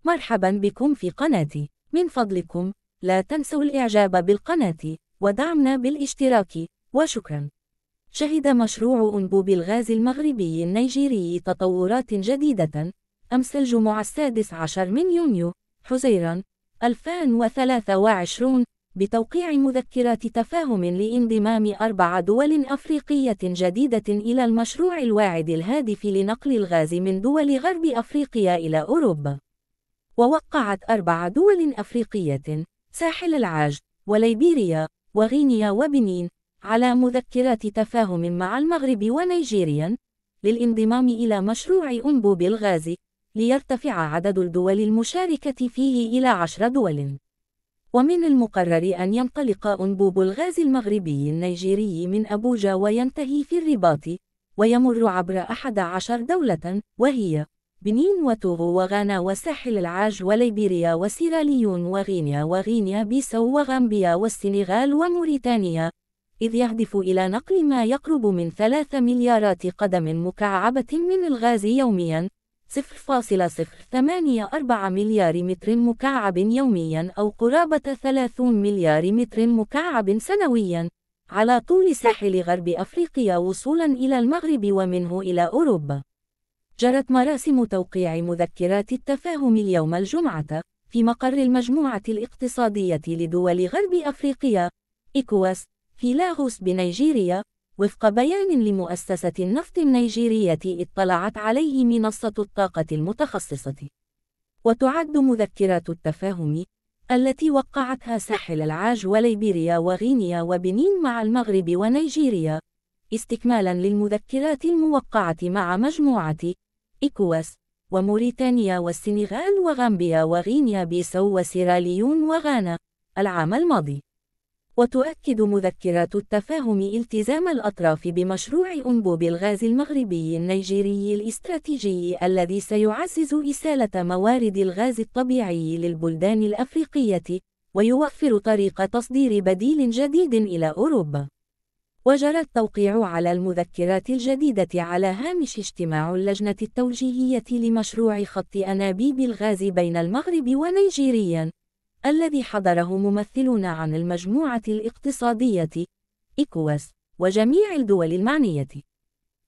مرحبا بكم في قناتي. من فضلكم لا تنسوا الإعجاب بالقناة ودعمنا بالاشتراك، وشكرا. شهد مشروع أنبوب الغاز المغربي النيجيري تطورات جديدة أمس الجمعة 16 من يونيو حزيران 2023 بتوقيع مذكرات تفاهم لانضمام 4 دول أفريقية جديدة إلى المشروع الواعد الهادف لنقل الغاز من دول غرب أفريقيا إلى أوروبا. ووقعت 4 دول أفريقية ساحل العاج وليبيريا وغينيا وبنين على مذكرات تفاهم مع المغرب ونيجيريا للانضمام إلى مشروع أنبوب الغاز، ليرتفع عدد الدول المشاركة فيه إلى 10 دول. ومن المقرر أن ينطلق أنبوب الغاز المغربي النيجيري من أبوجا وينتهي في الرباط، ويمر عبر 11 دولة وهي بنين وتوغو وغانا وساحل العاج وليبيريا وسيراليون وغينيا بيساو وغامبيا والسنغال وموريتانيا، إذ يهدف إلى نقل ما يقرب من 3 مليارات قدم مكعبة من الغاز يومياً، 0.084 مليار متر مكعب يومياً أو قرابة 30 مليار متر مكعب سنوياً، على طول ساحل غرب أفريقيا وصولاً إلى المغرب ومنه إلى أوروبا. جرت مراسم توقيع مذكرات التفاهم اليوم الجمعة في مقر المجموعة الاقتصادية لدول غرب أفريقيا إيكواس في لاغوس بنيجيريا، وفق بيان لمؤسسة النفط النيجيرية اطلعت عليه منصة الطاقة المتخصصة. وتعد مذكرات التفاهم التي وقعتها ساحل العاج وليبيريا وغينيا وبنين مع المغرب ونيجيريا استكمالاً للمذكرات الموقعة مع مجموعة إيكواس وموريتانيا والسنغال وغامبيا وغينيا بيساو وسيراليون وغانا العام الماضي. وتؤكد مذكرات التفاهم التزام الأطراف بمشروع أنبوب الغاز المغربي النيجيري الاستراتيجي الذي سيعزز إسالة موارد الغاز الطبيعي للبلدان الأفريقية، ويوفر طريق تصدير بديل جديد إلى أوروبا. وجرى التوقيع على المذكرات الجديدة على هامش اجتماع اللجنة التوجيهية لمشروع خط أنابيب الغاز بين المغرب ونيجيريا، الذي حضره ممثلون عن المجموعة الاقتصادية إيكواس وجميع الدول المعنية.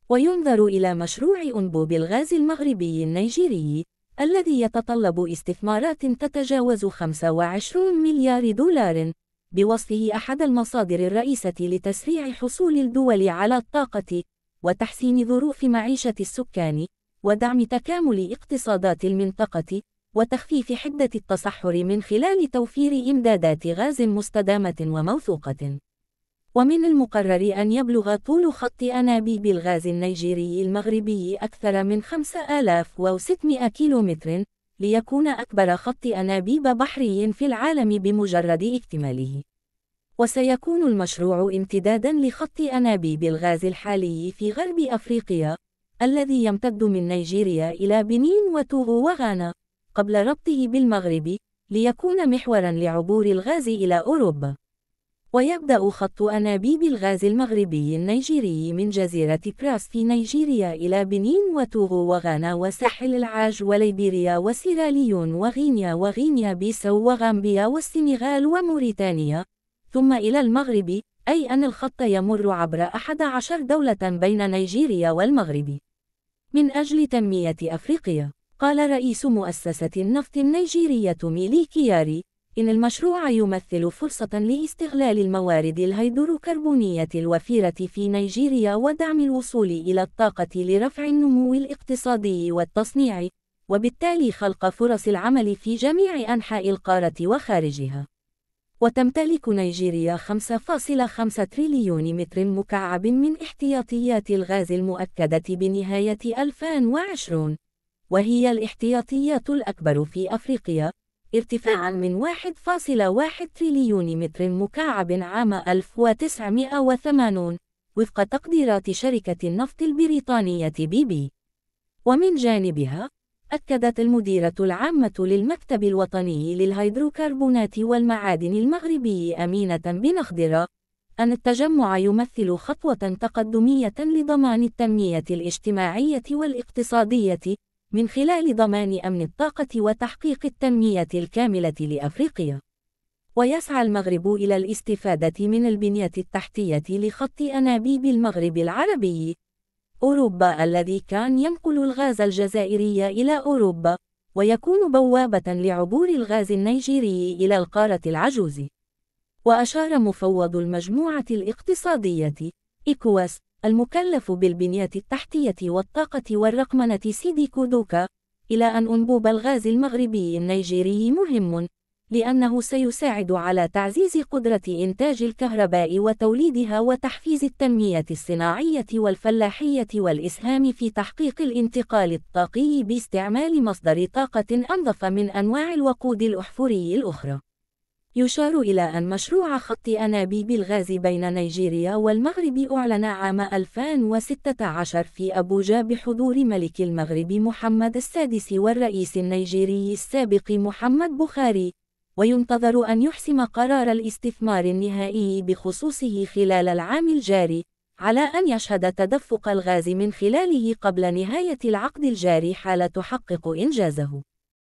وينظر إلى مشروع أنبوب الغاز المغربي النيجيري الذي يتطلب استثمارات تتجاوز 25 مليار دولار، بوصفه أحد المصادر الرئيسة لتسريع حصول الدول على الطاقة وتحسين ظروف معيشة السكان ودعم تكامل اقتصادات المنطقة وتخفيف حدة التصحر من خلال توفير إمدادات غاز مستدامة وموثوقة. ومن المقرر أن يبلغ طول خط أنابيب الغاز النيجيري المغربي أكثر من 5600 كيلومتر، ليكون أكبر خط أنابيب بحري في العالم بمجرد اكتماله. وسيكون المشروع امتداداً لخط أنابيب الغاز الحالي في غرب أفريقيا الذي يمتد من نيجيريا إلى بنين وتوغو وغانا، قبل ربطه بالمغرب ليكون محوراً لعبور الغاز إلى أوروبا. ويبدأ خط أنابيب الغاز المغربي النيجيري من جزيرة براس في نيجيريا إلى بنين وتوغو وغانا وساحل العاج وليبيريا وسيراليون وغينيا بيساو وغامبيا والسنغال وموريتانيا، ثم إلى المغرب، أي أن الخط يمر عبر 11 دولة بين نيجيريا والمغرب. من أجل تنمية أفريقيا، قال رئيس مؤسسة النفط النيجيرية ميلي كياري إن المشروع يمثل فرصة لاستغلال الموارد الهيدروكربونية الوفيرة في نيجيريا ودعم الوصول إلى الطاقة لرفع النمو الاقتصادي والتصنيع، وبالتالي خلق فرص العمل في جميع أنحاء القارة وخارجها. وتمتلك نيجيريا 5.5 تريليون متر مكعب من احتياطيات الغاز المؤكدة بنهاية 2020، وهي الاحتياطيات الأكبر في أفريقيا، ارتفاعاً من 1.1 تريليون متر مكعب عام 1980 وفق تقديرات شركة النفط البريطانية BP. ومن جانبها، أكدت المديرة العامة للمكتب الوطني للهيدروكربونات والمعادن المغربي أمينة بن خضر أن التجمع يمثل خطوة تقدمية لضمان التنمية الاجتماعية والاقتصادية من خلال ضمان أمن الطاقة وتحقيق التنمية الكاملة لأفريقيا. ويسعى المغرب إلى الاستفادة من البنية التحتية لخط أنابيب المغرب العربي أوروبا الذي كان ينقل الغاز الجزائري إلى أوروبا، ويكون بوابة لعبور الغاز النيجيري إلى القارة العجوز. وأشار مفوض المجموعة الاقتصادية إيكواس المكلف بالبنية التحتية والطاقة والرقمنة سيدي كودوكا إلى أن أنبوب الغاز المغربي النيجيري مهم، لأنه سيساعد على تعزيز قدرة إنتاج الكهرباء وتوليدها وتحفيز التنمية الصناعية والفلاحية والإسهام في تحقيق الانتقال الطاقي باستعمال مصدر طاقة أنظف من أنواع الوقود الأحفوري الأخرى. يشار إلى أن مشروع خط أنابيب الغاز بين نيجيريا والمغرب أعلن عام 2016 في أبوجا بحضور ملك المغرب محمد السادس والرئيس النيجيري السابق محمد بوخاري، وينتظر أن يحسم قرار الاستثمار النهائي بخصوصه خلال العام الجاري، على أن يشهد تدفق الغاز من خلاله قبل نهاية العقد الجاري حال تحقق إنجازه.